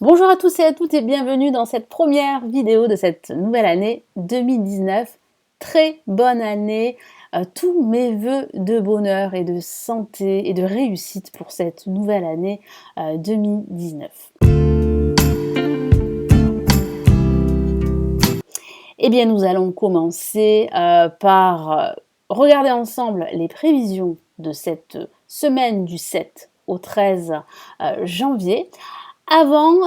Bonjour à tous et à toutes et bienvenue dans cette première vidéo de cette nouvelle année 2019. Très bonne année, tous mes vœux de bonheur et de santé et de réussite pour cette nouvelle année 2019. Eh bien, nous allons commencer par regarder ensemble les prévisions de cette semaine du 7 au 13 janvier. Avant,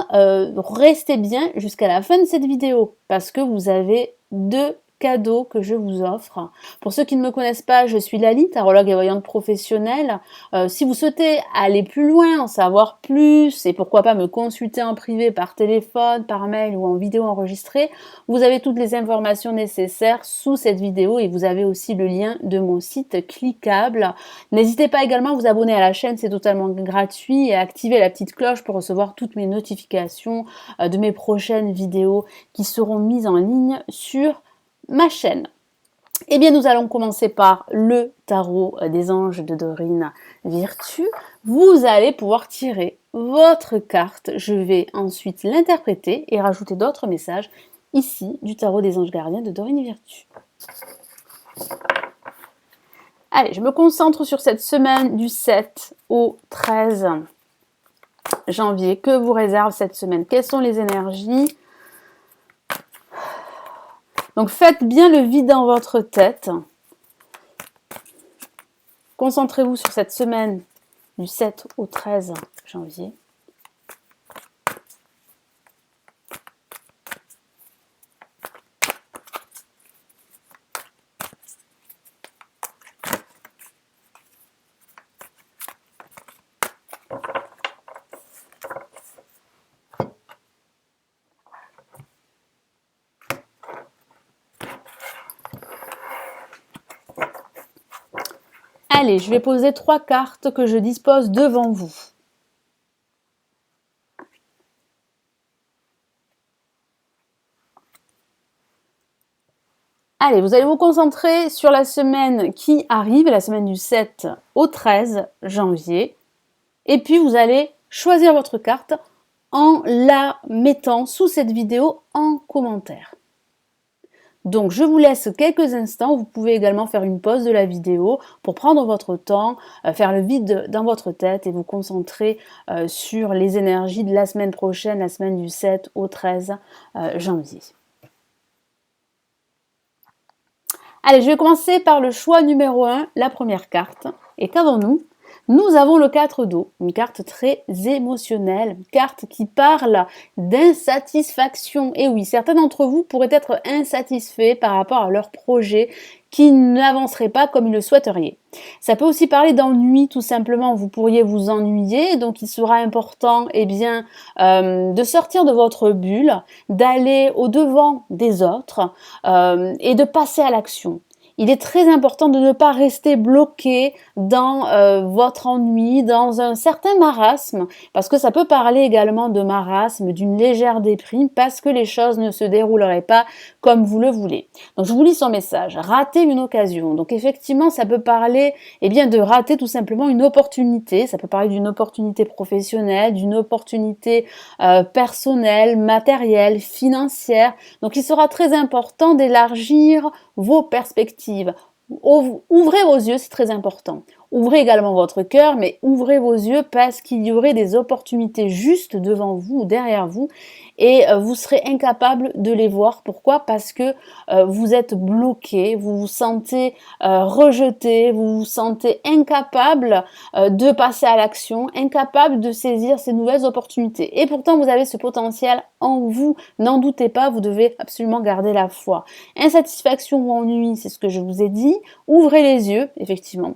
restez bien jusqu'à la fin de cette vidéo parce que vous avez deux cadeaux que je vous offre. Pour ceux qui ne me connaissent pas, je suis Lali, tarologue et voyante professionnelle. Si vous souhaitez aller plus loin, en savoir plus et pourquoi pas me consulter en privé par téléphone, par mail ou en vidéo enregistrée, vous avez toutes les informations nécessaires sous cette vidéo et vous avez aussi le lien de mon site cliquable. N'hésitez pas également à vous abonner à la chaîne, c'est totalement gratuit, et à activer la petite cloche pour recevoir toutes mes notifications de mes prochaines vidéos qui seront mises en ligne sur ma chaîne. Eh bien, nous allons commencer par le tarot des anges de Dorine Virtue. Vous allez pouvoir tirer votre carte. Je vais ensuite l'interpréter et rajouter d'autres messages ici du tarot des anges gardiens de Dorine Virtue. Allez, je me concentre sur cette semaine du 7 au 13 janvier. Que vous réserve cette semaine? Quelles sont les énergies? Donc, faites bien le vide dans votre tête. Concentrez-vous sur cette semaine du 7 au 13 janvier. Allez, je vais poser 3 cartes que je dispose devant vous. Allez, vous allez vous concentrer sur la semaine qui arrive, la semaine du 7 au 13 janvier. Et puis, vous allez choisir votre carte en la mettant sous cette vidéo en commentaire. Donc, je vous laisse quelques instants. Vous pouvez également faire une pause de la vidéo pour prendre votre temps, faire le vide dans votre tête et vous concentrer sur les énergies de la semaine prochaine, la semaine du 7 au 13 janvier. Allez, je vais commencer par le choix numéro 1, la première carte. Et qu'avons-nous? Nous avons le 4 d'eau, une carte très émotionnelle, une carte qui parle d'insatisfaction. Et oui, certains d'entre vous pourraient être insatisfaits par rapport à leur projet qui n'avancerait pas comme ils le souhaiteriez. Ça peut aussi parler d'ennui, tout simplement. Vous pourriez vous ennuyer, donc il sera important de sortir de votre bulle, d'aller au-devant des autres et de passer à l'action. Il est très important de ne pas rester bloqué dans votre ennui, dans un certain marasme, parce que ça peut parler également de marasme, d'une légère déprime, parce que les choses ne se dérouleraient pas comme vous le voulez. Donc je vous lis son message. Rater une occasion. Donc effectivement, ça peut parler de rater tout simplement une opportunité. Ça peut parler d'une opportunité professionnelle, d'une opportunité personnelle, matérielle, financière. Donc il sera très important d'élargir vos perspectives. Ouvrez vos yeux, c'est très important. Ouvrez également votre cœur, mais ouvrez vos yeux parce qu'il y aurait des opportunités juste devant vous ou derrière vous et vous serez incapable de les voir. Pourquoi? Parce que vous êtes bloqué, vous vous sentez rejeté, vous vous sentez incapable de passer à l'action, incapable de saisir ces nouvelles opportunités. Et pourtant, vous avez ce potentiel en vous, n'en doutez pas, vous devez absolument garder la foi. Insatisfaction ou ennui, c'est ce que je vous ai dit. Ouvrez les yeux, effectivement.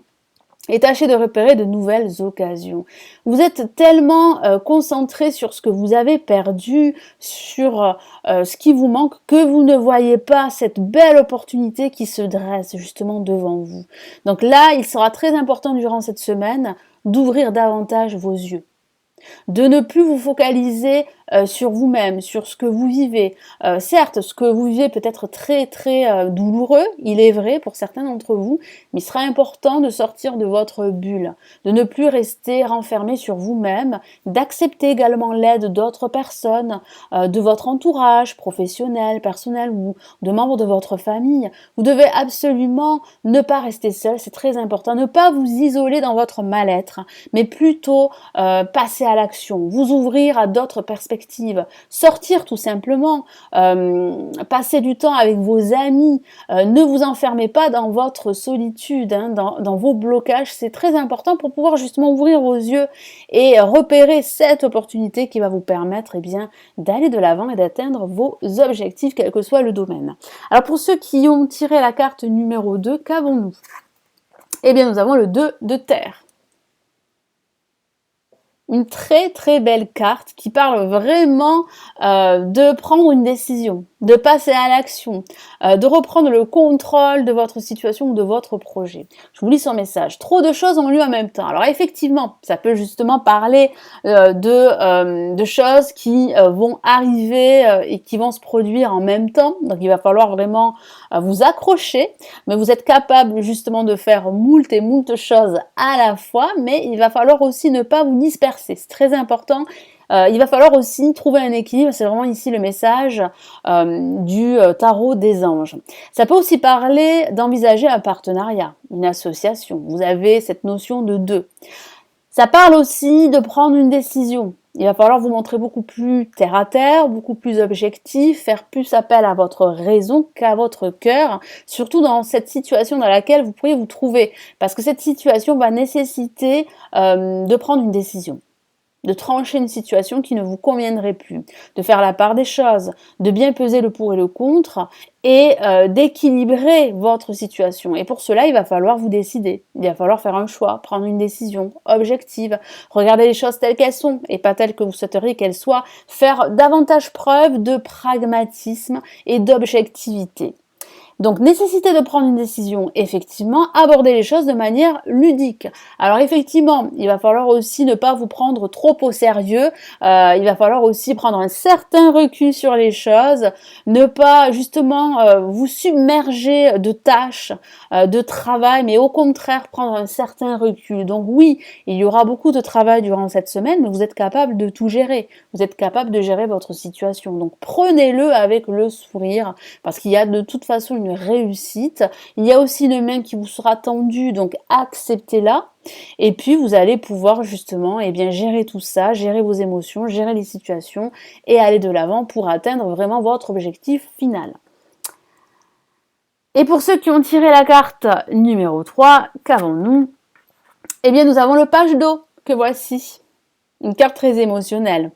Et tâchez de repérer de nouvelles occasions. Vous êtes tellement concentré sur ce que vous avez perdu, sur ce qui vous manque, que vous ne voyez pas cette belle opportunité qui se dresse justement devant vous. Donc là, il sera très important durant cette semaine d'ouvrir davantage vos yeux. De ne plus vous focaliser sur vous-même, sur ce que vous vivez. Certes, ce que vous vivez peut être très très douloureux, il est vrai pour certains d'entre vous, mais il sera important de sortir de votre bulle, de ne plus rester renfermé sur vous-même, d'accepter également l'aide d'autres personnes, de votre entourage professionnel, personnel ou de membres de votre famille. Vous devez absolument ne pas rester seul, c'est très important, ne pas vous isoler dans votre mal-être, mais plutôt passer à l'action, vous ouvrir à d'autres perspectives, sortir tout simplement, passer du temps avec vos amis, ne vous enfermez pas dans votre solitude, hein, dans vos blocages, c'est très important pour pouvoir justement ouvrir vos yeux et repérer cette opportunité qui va vous permettre eh bien, d'aller de l'avant et d'atteindre vos objectifs, quel que soit le domaine. Alors pour ceux qui ont tiré la carte numéro 2, qu'avons-nous? Eh bien nous avons le 2 de terre. Une très très belle carte qui parle vraiment de prendre une décision, de passer à l'action, de reprendre le contrôle de votre situation ou de votre projet. Je vous lis son message. Trop de choses ont lieu en même temps. Alors effectivement, ça peut justement parler de choses qui vont arriver et qui vont se produire en même temps. Donc il va falloir vraiment vous accrocher, mais vous êtes capable justement de faire moult et moult choses à la fois, mais il va falloir aussi ne pas vous disperser. C'est très important. Il va falloir aussi trouver un équilibre, c'est vraiment ici le message du tarot des anges. Ça peut aussi parler d'envisager un partenariat, une association. Vous avez cette notion de deux. Ça parle aussi de prendre une décision. Il va falloir vous montrer beaucoup plus terre à terre, beaucoup plus objectif, faire plus appel à votre raison qu'à votre cœur, surtout dans cette situation dans laquelle vous pourriez vous trouver. Parce que cette situation va nécessiter de prendre une décision, de trancher une situation qui ne vous conviendrait plus, de faire la part des choses, de bien peser le pour et le contre et d'équilibrer votre situation. Et pour cela, il va falloir vous décider, il va falloir faire un choix, prendre une décision objective, regarder les choses telles qu'elles sont et pas telles que vous souhaiteriez qu'elles soient, faire davantage preuve de pragmatisme et d'objectivité. Donc, nécessité de prendre une décision, effectivement, aborder les choses de manière ludique. Alors, effectivement, il va falloir aussi ne pas vous prendre trop au sérieux, il va falloir aussi prendre un certain recul sur les choses, ne pas justement vous submerger de tâches, de travail, mais au contraire prendre un certain recul. Donc oui, il y aura beaucoup de travail durant cette semaine, mais vous êtes capable de tout gérer, vous êtes capable de gérer votre situation. Donc prenez-le avec le sourire, parce qu'il y a de toute façon une réussite. Il y a aussi une main qui vous sera tendue, donc acceptez-la. Et puis vous allez pouvoir justement gérer tout ça, gérer vos émotions, gérer les situations et aller de l'avant pour atteindre vraiment votre objectif final. Et pour ceux qui ont tiré la carte numéro 3, qu'avons-nous? Eh bien nous avons le page d'eau, que voici. Une carte très émotionnelle.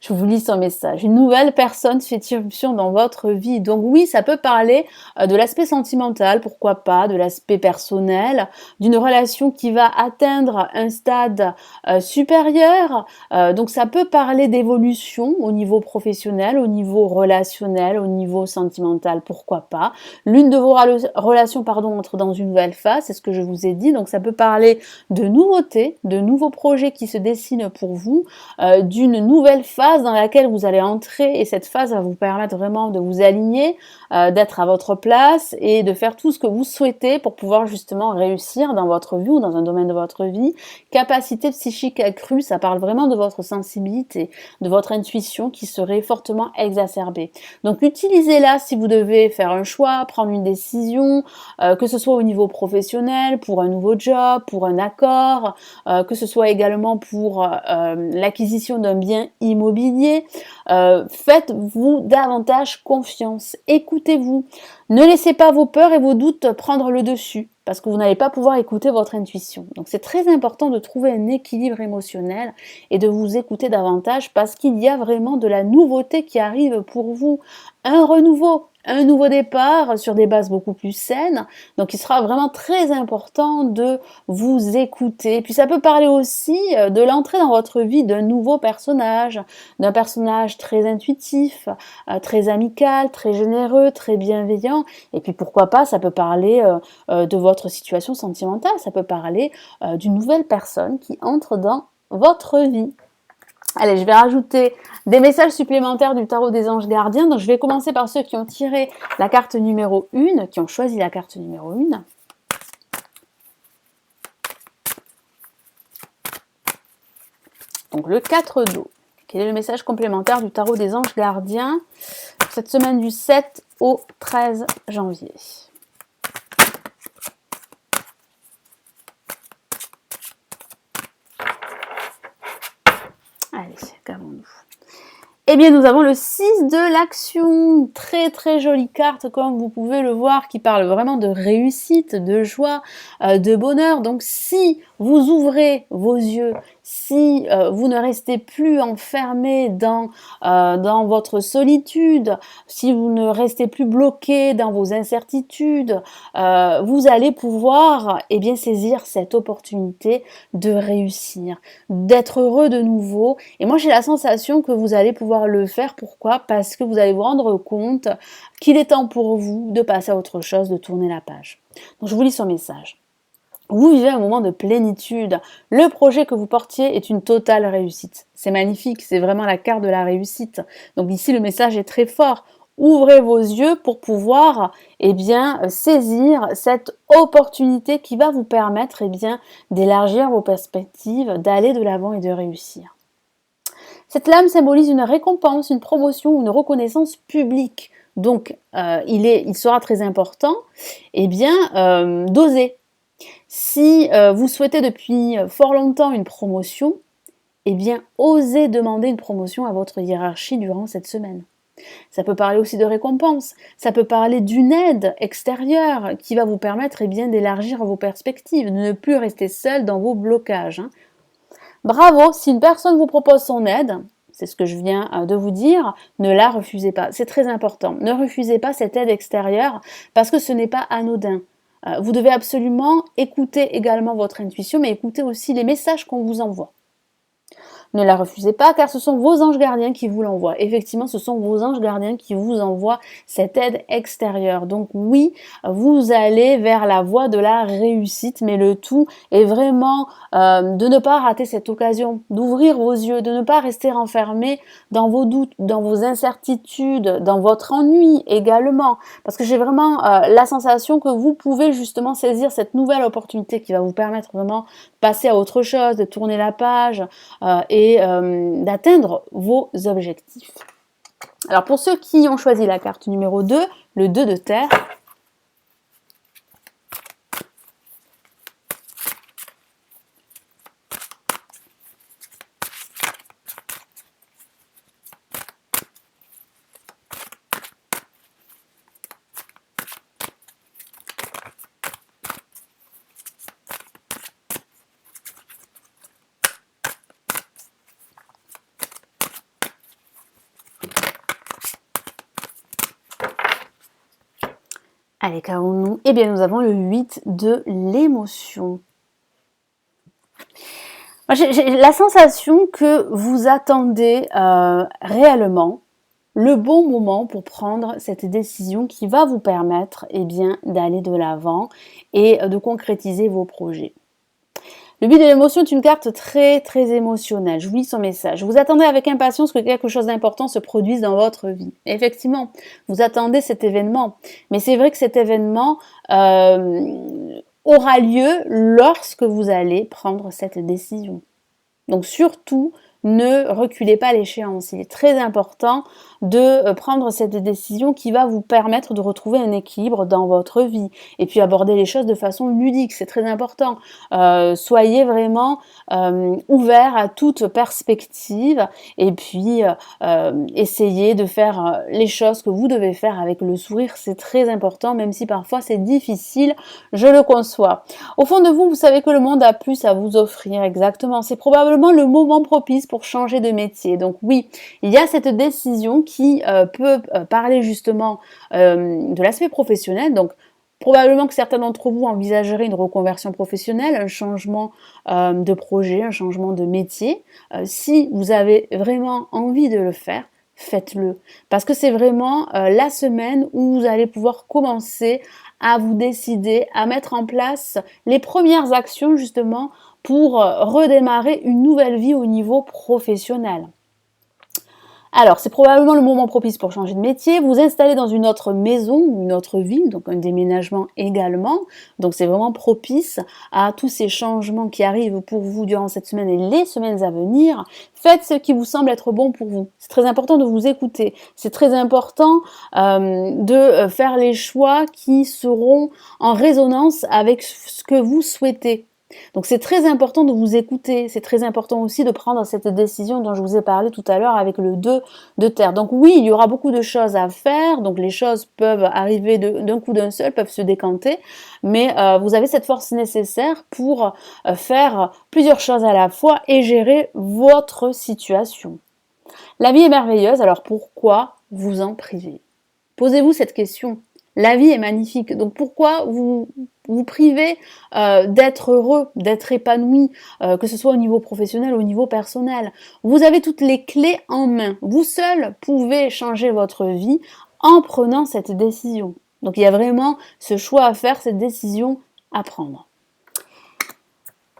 Je vous lis son message. Une nouvelle personne fait irruption dans votre vie. Donc oui, ça peut parler de l'aspect sentimental, pourquoi pas, de l'aspect personnel, d'une relation qui va atteindre un stade supérieur. Donc ça peut parler d'évolution au niveau professionnel, au niveau relationnel, au niveau sentimental, pourquoi pas. L'une de vos relations entre dans une nouvelle phase, c'est ce que je vous ai dit. Donc ça peut parler de nouveautés, de nouveaux projets qui se dessinent pour vous, d'une nouvelle phase dans laquelle vous allez entrer et cette phase va vous permettre vraiment de vous aligner, d'être à votre place et de faire tout ce que vous souhaitez pour pouvoir justement réussir dans votre vie ou dans un domaine de votre vie. Capacité psychique accrue, ça parle vraiment de votre sensibilité, de votre intuition qui serait fortement exacerbée. Donc utilisez-la si vous devez faire un choix, prendre une décision, que ce soit au niveau professionnel, pour un nouveau job, pour un accord, que ce soit également pour l'acquisition d'un bien immobilier. Faites-vous davantage confiance, écoutez-vous, ne laissez pas vos peurs et vos doutes prendre le dessus parce que vous n'allez pas pouvoir écouter votre intuition. Donc c'est très important de trouver un équilibre émotionnel et de vous écouter davantage parce qu'il y a vraiment de la nouveauté qui arrive pour vous, un renouveau, un nouveau départ sur des bases beaucoup plus saines. Donc il sera vraiment très important de vous écouter. Puis ça peut parler aussi de l'entrée dans votre vie d'un nouveau personnage, d'un personnage très intuitif, très amical, très généreux, très bienveillant. Et puis pourquoi pas, ça peut parler de votre situation sentimentale, ça peut parler d'une nouvelle personne qui entre dans votre vie. Allez, je vais rajouter des messages supplémentaires du tarot des anges gardiens. Donc, je vais commencer par ceux qui ont tiré la carte numéro 1, qui ont choisi la carte numéro 1. Donc, le 4 d'eau. Quel est le message complémentaire du tarot des anges gardiens pour cette semaine du 7 au 13 janvier? Allez, qu'avons-nous? Eh bien, nous avons le 6 de l'action, très très jolie carte comme vous pouvez le voir, qui parle vraiment de réussite, de joie, de bonheur. Donc si vous ouvrez vos yeux, si vous ne restez plus enfermé dans votre solitude, si vous ne restez plus bloqué dans vos incertitudes, vous allez pouvoir saisir cette opportunité de réussir, d'être heureux de nouveau. Et moi j'ai la sensation que vous allez pouvoir le faire. Pourquoi? Parce que vous allez vous rendre compte qu'il est temps pour vous de passer à autre chose, de tourner la page. Donc je vous lis son message. Vous vivez un moment de plénitude. Le projet que vous portiez est une totale réussite. C'est magnifique, c'est vraiment la carte de la réussite. Donc ici, le message est très fort. Ouvrez vos yeux pour pouvoir saisir cette opportunité qui va vous permettre d'élargir vos perspectives, d'aller de l'avant et de réussir. Cette lame symbolise une récompense, une promotion, une reconnaissance publique. Donc, il sera très important d'oser. Si vous souhaitez depuis fort longtemps une promotion, osez demander une promotion à votre hiérarchie durant cette semaine. Ça peut parler aussi de récompense, ça peut parler d'une aide extérieure qui va vous permettre d'élargir vos perspectives, de ne plus rester seul dans vos blocages. Bravo, si une personne vous propose son aide, c'est ce que je viens de vous dire, ne la refusez pas. C'est très important. Ne refusez pas cette aide extérieure parce que ce n'est pas anodin. Vous devez absolument écouter également votre intuition, mais écouter aussi les messages qu'on vous envoie. Ne la refusez pas car ce sont vos anges gardiens qui vous l'envoient. Effectivement, ce sont vos anges gardiens qui vous envoient cette aide extérieure. Donc oui, vous allez vers la voie de la réussite, mais le tout est vraiment de ne pas rater cette occasion, d'ouvrir vos yeux, de ne pas rester enfermé dans vos doutes, dans vos incertitudes, dans votre ennui également. Parce que j'ai vraiment la sensation que vous pouvez justement saisir cette nouvelle opportunité qui va vous permettre vraiment de passer à autre chose, de tourner la page et d'atteindre vos objectifs. Alors pour ceux qui ont choisi la carte numéro 2, le 2 de terre, allez, qu'avons-nous? Eh bien, nous avons le 8 de l'émotion. J'ai la sensation que vous attendez réellement le bon moment pour prendre cette décision qui va vous permettre d'aller de l'avant et de concrétiser vos projets. Le 8 de l'émotion est une carte très très émotionnelle. Je vous lis son message. Vous attendez avec impatience que quelque chose d'important se produise dans votre vie. Et effectivement, vous attendez cet événement. Mais c'est vrai que cet événement aura lieu lorsque vous allez prendre cette décision. Donc surtout, ne reculez pas l'échéance. Il est très important de prendre cette décision qui va vous permettre de retrouver un équilibre dans votre vie et puis aborder les choses de façon ludique, c'est très important. Soyez vraiment ouverts à toute perspective et puis essayez de faire les choses que vous devez faire avec le sourire, c'est très important, même si parfois c'est difficile, je le conçois. Au fond de vous, vous savez que le monde a plus à vous offrir, exactement. C'est probablement le moment propice pour changer de métier. Donc oui, il y a cette décision qui peut parler justement de l'aspect professionnel. Donc probablement que certains d'entre vous envisageraient une reconversion professionnelle, un changement de projet, un changement de métier. Si vous avez vraiment envie de le faire, faites-le. Parce que c'est vraiment la semaine où vous allez pouvoir commencer à vous décider, à mettre en place les premières actions justement pour redémarrer une nouvelle vie au niveau professionnel. Alors, c'est probablement le moment propice pour changer de métier, vous installer dans une autre maison ou une autre ville, donc un déménagement également. Donc, c'est vraiment propice à tous ces changements qui arrivent pour vous durant cette semaine et les semaines à venir. Faites ce qui vous semble être bon pour vous. C'est très important de vous écouter. C'est très important de faire les choix qui seront en résonance avec ce que vous souhaitez. Donc c'est très important de vous écouter, c'est très important aussi de prendre cette décision dont je vous ai parlé tout à l'heure avec le 2 de terre. Donc oui, il y aura beaucoup de choses à faire, donc les choses peuvent arriver d'un coup d'un seul, peuvent se décanter, mais vous avez cette force nécessaire pour faire plusieurs choses à la fois et gérer votre situation. La vie est merveilleuse, alors pourquoi vous en priver? Posez-vous cette question. La vie est magnifique, donc pourquoi vous privez d'être heureux, d'être épanoui, que ce soit au niveau professionnel ou au niveau personnel? Vous avez toutes les clés en main. Vous seul pouvez changer votre vie en prenant cette décision. Donc il y a vraiment ce choix à faire, cette décision à prendre.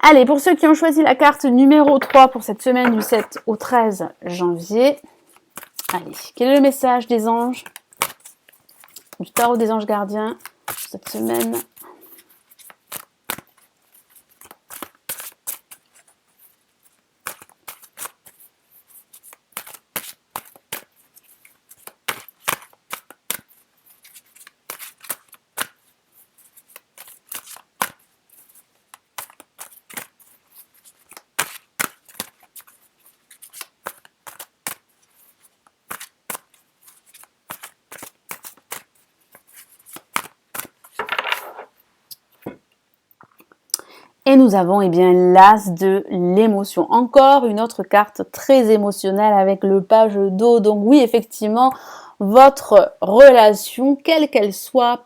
Allez, pour ceux qui ont choisi la carte numéro 3 pour cette semaine du 7 au 13 janvier, allez, quel est le message des anges? Du tarot des anges gardiens cette semaine. Et nous avons l'as de l'émotion. Encore une autre carte très émotionnelle avec le page d'eau. Donc oui, effectivement, votre relation, quelle qu'elle soit,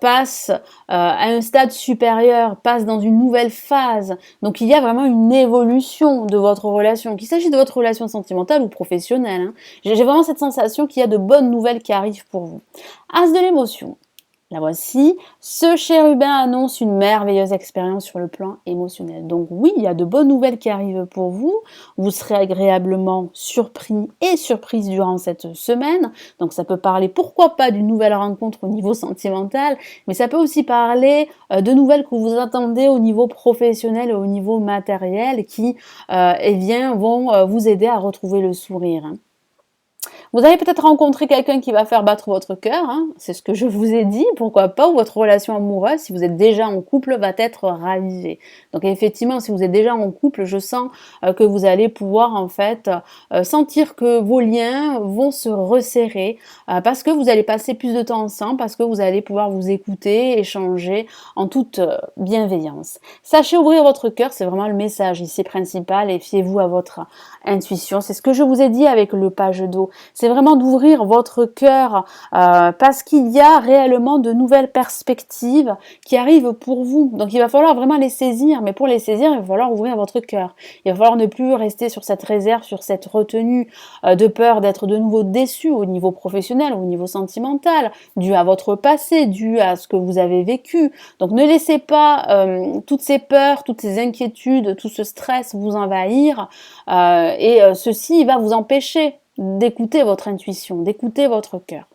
passe à un stade supérieur, passe dans une nouvelle phase. Donc il y a vraiment une évolution de votre relation, qu'il s'agisse de votre relation sentimentale ou professionnelle. Hein. J'ai vraiment cette sensation qu'il y a de bonnes nouvelles qui arrivent pour vous. As de l'émotion. La voici. Ce chérubin annonce une merveilleuse expérience sur le plan émotionnel. Donc oui, il y a de bonnes nouvelles qui arrivent pour vous. Vous serez agréablement surpris et surprise durant cette semaine. Donc ça peut parler, pourquoi pas, d'une nouvelle rencontre au niveau sentimental, mais ça peut aussi parler de nouvelles que vous attendez au niveau professionnel et au niveau matériel qui vont vous aider à retrouver le sourire. Hein. Vous allez peut-être rencontrer quelqu'un qui va faire battre votre cœur, hein, c'est ce que je vous ai dit, pourquoi pas, ou votre relation amoureuse, si vous êtes déjà en couple, va être ravivée. Donc effectivement, si vous êtes déjà en couple, je sens que vous allez pouvoir en fait sentir que vos liens vont se resserrer, parce que vous allez passer plus de temps ensemble, parce que vous allez pouvoir vous écouter, échanger en toute bienveillance. Sachez ouvrir votre cœur, c'est vraiment le message ici principal, et fiez-vous à votre intuition. C'est ce que je vous ai dit avec le page d'eau. C'est vraiment d'ouvrir votre cœur parce qu'il y a réellement de nouvelles perspectives qui arrivent pour vous. Donc il va falloir vraiment les saisir, mais pour les saisir, il va falloir ouvrir votre cœur. Il va falloir ne plus rester sur cette réserve, sur cette retenue de peur d'être de nouveau déçu au niveau professionnel, au niveau sentimental, dû à votre passé, dû à ce que vous avez vécu. Donc ne laissez pas toutes ces peurs, toutes ces inquiétudes, tout ce stress vous envahir et ceci va vous empêcher d'écouter votre intuition, d'écouter votre cœur.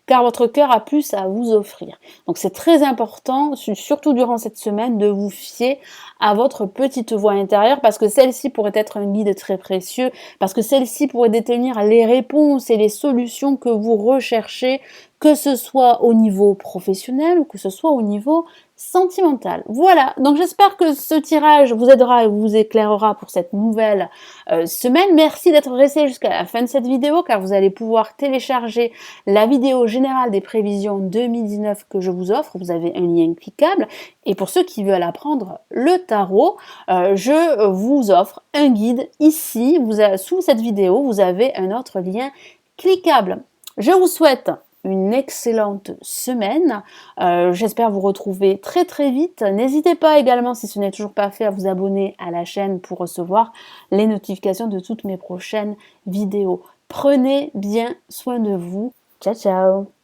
Car votre cœur a plus à vous offrir. Donc c'est très important, surtout durant cette semaine, de vous fier à votre petite voix intérieure parce que celle-ci pourrait être un guide très précieux, parce que celle-ci pourrait détenir les réponses et les solutions que vous recherchez, que ce soit au niveau professionnel ou que ce soit au niveau sentimental. Voilà, donc j'espère que ce tirage vous aidera et vous éclairera pour cette nouvelle semaine. Merci d'être resté jusqu'à la fin de cette vidéo car vous allez pouvoir télécharger la vidéo générale des prévisions 2019 que je vous offre. Vous avez un lien cliquable et pour ceux qui veulent apprendre le tarot, je vous offre un guide ici. Sous cette vidéo, vous avez un autre lien cliquable. Je vous souhaite une excellente semaine. J'espère vous retrouver très très vite. N'hésitez pas également, si ce n'est toujours pas fait, à vous abonner à la chaîne pour recevoir les notifications de toutes mes prochaines vidéos. Prenez bien soin de vous. Ciao ciao!